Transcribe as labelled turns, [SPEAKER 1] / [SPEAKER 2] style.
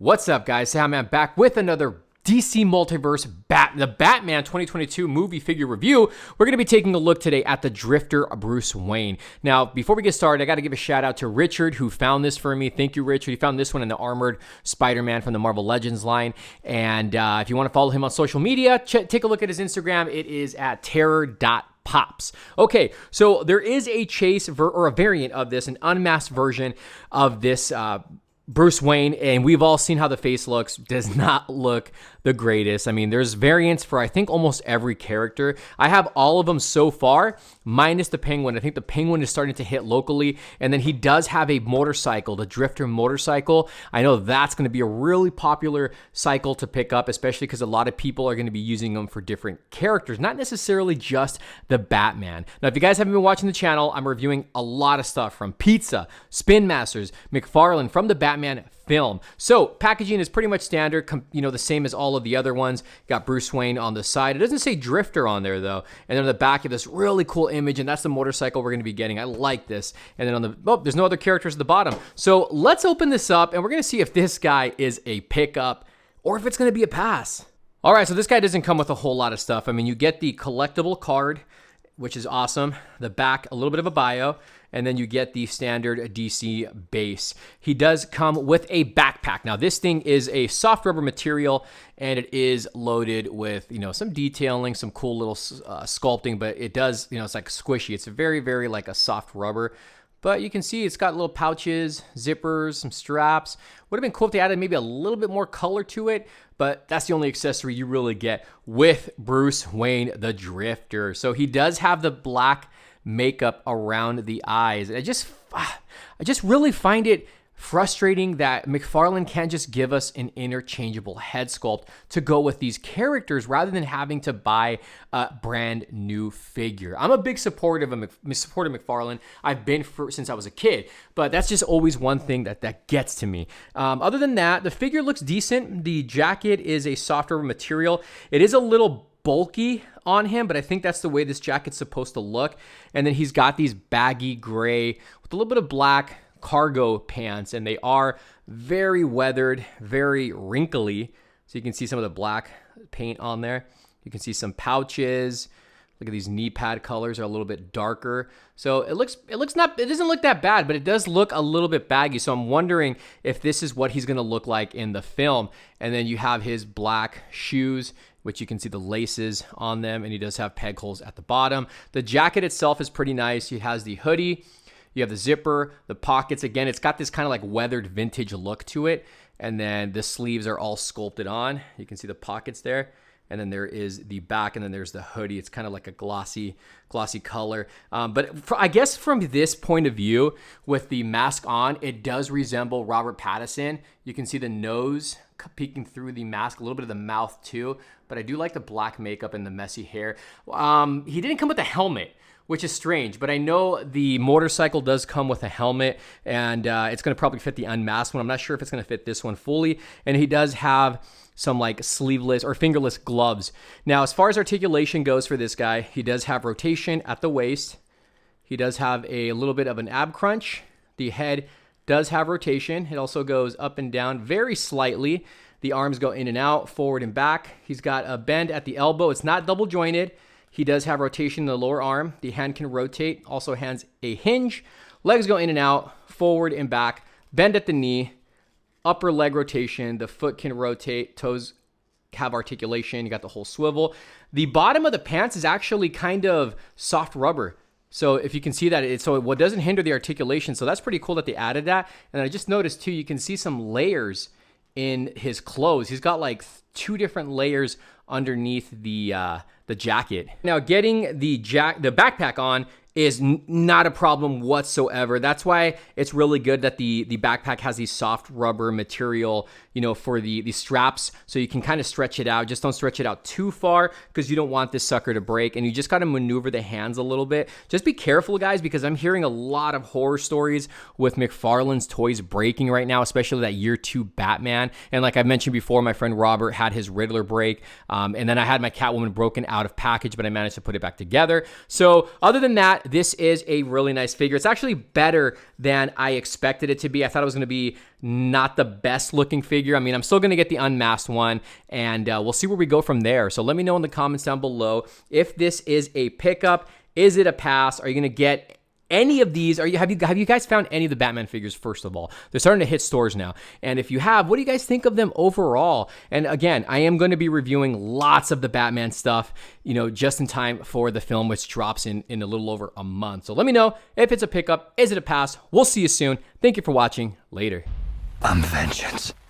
[SPEAKER 1] What's up, guys? Cejaman back with another DC Multiverse the Batman 2022 movie figure review. We're going to be taking a look today at the Drifter Bruce Wayne. Now, before we get started, I got to give a shout out to Richard who found this for me. Thank you, Richard. He found this one in the Armored Spider-Man from the Marvel Legends line. And if you want to follow him on social media, take a look at his Instagram. It is at terror.pops. Okay, so there is a chase or a variant of this, an unmasked version of this Bruce Wayne, and we've all seen how the face looks. Does not look the greatest. I mean, there's variants for I think almost every character. I have all of them so far, minus the Penguin. I think the Penguin is starting to hit locally, and then he does have a motorcycle, the Drifter motorcycle. I know that's going to be a really popular cycle to pick up, especially because a lot of people are going to be using them for different characters, not necessarily just the Batman. Now, if you guys haven't been watching the channel, I'm reviewing a lot of stuff from Pizza, Spin Masters, Mcfarlane, from the Batman film. So packaging is pretty much standard, the same as all of the other ones. Got Bruce Wayne on the side. It doesn't say Drifter on there though. And then on the back of this really cool image, and that's the motorcycle we're going to be getting. I like this. And then on the, there's no other characters at the bottom. So let's open this up and we're going to see if this guy is a pickup or if it's going to be a pass. All right, so this guy doesn't come with a whole lot of stuff. I mean, you get the collectible card, which is awesome. The back, a little bit of a bio, and then you get the standard DC base. He does come with a backpack. Now, this thing is a soft rubber material, and it is loaded with, some detailing, some cool little sculpting, but it does, it's like squishy. It's very, very like a soft rubber. But you can see it's got little pouches, zippers, some straps. Would have been cool if they added maybe a little bit more color to it, but that's the only accessory you really get with Bruce Wayne, the Drifter. So he does have the black makeup around the eyes. And I just really find it frustrating that Mcfarlane can't just give us an interchangeable head sculpt to go with these characters rather than having to buy a brand new figure. I'm a big supporter of Mcfarlane. I've been since I was a kid, but that's just always one thing that gets to me. Other than that, the figure looks decent. The jacket is a softer material. It is a little bulky on him, but I think that's the way this jacket's supposed to look. And then he's got these baggy gray with a little bit of black cargo pants, and they are very weathered, very wrinkly. So you can see some of the black paint on there. You can see some pouches. Look at these knee pad colors are a little bit darker. So it doesn't look that bad, but it does look a little bit baggy. So I'm wondering if this is what he's going to look like in the film. And then you have his black shoes, which you can see the laces on them, and he does have peg holes at the bottom. The jacket itself is pretty nice. He has the hoodie. You have the zipper, the pockets. Again, it's got this kind of like weathered vintage look to it. And then the sleeves are all sculpted on. You can see the pockets there. And then there is the back, and then there's the hoodie. It's kind of like a glossy color. I guess from this point of view, with the mask on, it does resemble Robert Pattinson. You can see the nose peeking through the mask, a little bit of the mouth too. But I do like the black makeup and the messy hair. He didn't come with a helmet, which is strange, but I know the motorcycle does come with a helmet, and it's going to probably fit the unmasked one. I'm not sure if it's going to fit this one fully, and he does have some like sleeveless or fingerless gloves. Now, as far as articulation goes for this guy, he does have rotation at the waist. He does have a little bit of an ab crunch. The head does have rotation. It also goes up and down very slightly. The arms go in and out, forward and back. He's got a bend at the elbow. It's not double jointed. He does have rotation in the lower arm. The hand can rotate, also has a hinge. Legs go in and out, forward and back, bend at the knee, upper leg rotation. The foot can rotate, toes have articulation. You got the whole swivel. The bottom of the pants is actually kind of soft rubber. So if you can see that, it doesn't hinder the articulation. So that's pretty cool that they added that. And I just noticed too, you can see some layers in his clothes. He's got like 2 different layers underneath the jacket. Now, getting the backpack on is not a problem whatsoever. That's why it's really good that the backpack has these soft rubber material, for the straps, so you can kind of stretch it out. Just don't stretch it out too far because you don't want this sucker to break, and you just got to maneuver the hands a little bit. Just be careful, guys, because I'm hearing a lot of horror stories with Mcfarlane's toys breaking right now, especially that year 2 Batman. And like I mentioned before, my friend Robert had his Riddler break, and then I had my Catwoman broken out of package, but I managed to put it back together. So other than that, that, this is a really nice figure. It's actually better than I expected it to be. I thought it was going to be not the best looking figure. I mean, I'm still going to get the unmasked one, and we'll see where we go from there. So let me know in the comments down below if this is a pickup. Is it a pass? Are you going to get any of these? Have you guys found any of the Batman figures? First of all, they're starting to hit stores now, and if you have, what do you guys think of them overall? And again, I am going to be reviewing lots of the Batman stuff, just in time for the film, which drops in a little over a month. So let me know if it's a pickup. Is it a pass? We'll see you soon. Thank you for watching. Later.
[SPEAKER 2] I'm vengeance.